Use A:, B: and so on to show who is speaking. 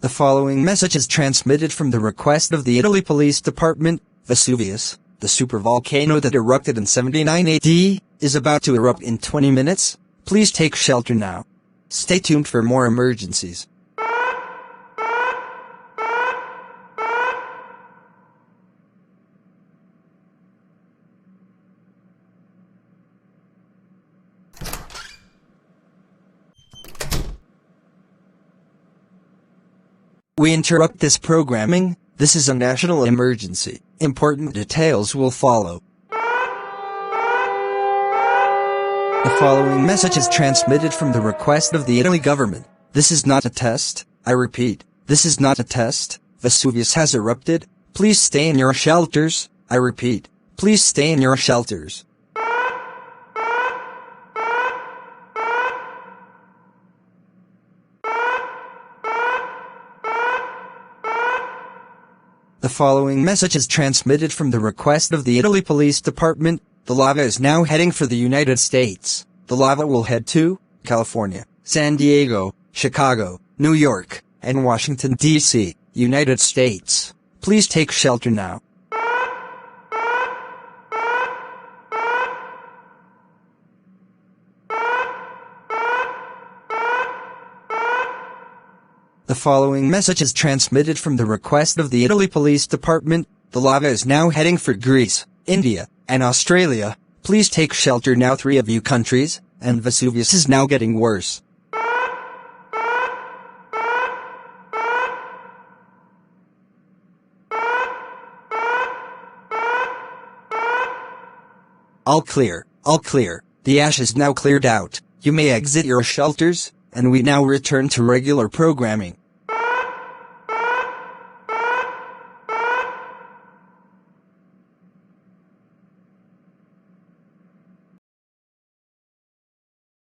A: The following message is transmitted from the request of the Italy Police Department. Vesuvius, the supervolcano that erupted in 79 AD, is about to erupt in 20 minutes. Please take shelter now. Stay tuned for more emergencies. We interrupt this programming. This is a national emergency. Important details will follow. The following message is transmitted from the request of the Italy government. This is not a test. I repeat, this is not a test. Vesuvius has erupted. Please stay in your shelters. I repeat, please stay in your shelters. The following message is transmitted from the request of the Italy Police Department. The lava is now heading for the United States. The lava will head to California, San Diego, Chicago, New York, and Washington, D.C., United States. Please take shelter now. The following message is transmitted from the request of the Italy Police Department. The lava is now heading for Greece, India, and Australia. Please take shelter now, 3 of you countries, and Vesuvius is now getting worse. All clear, all clear. The ash is now cleared out. You may exit your shelters, and we now return to regular programming.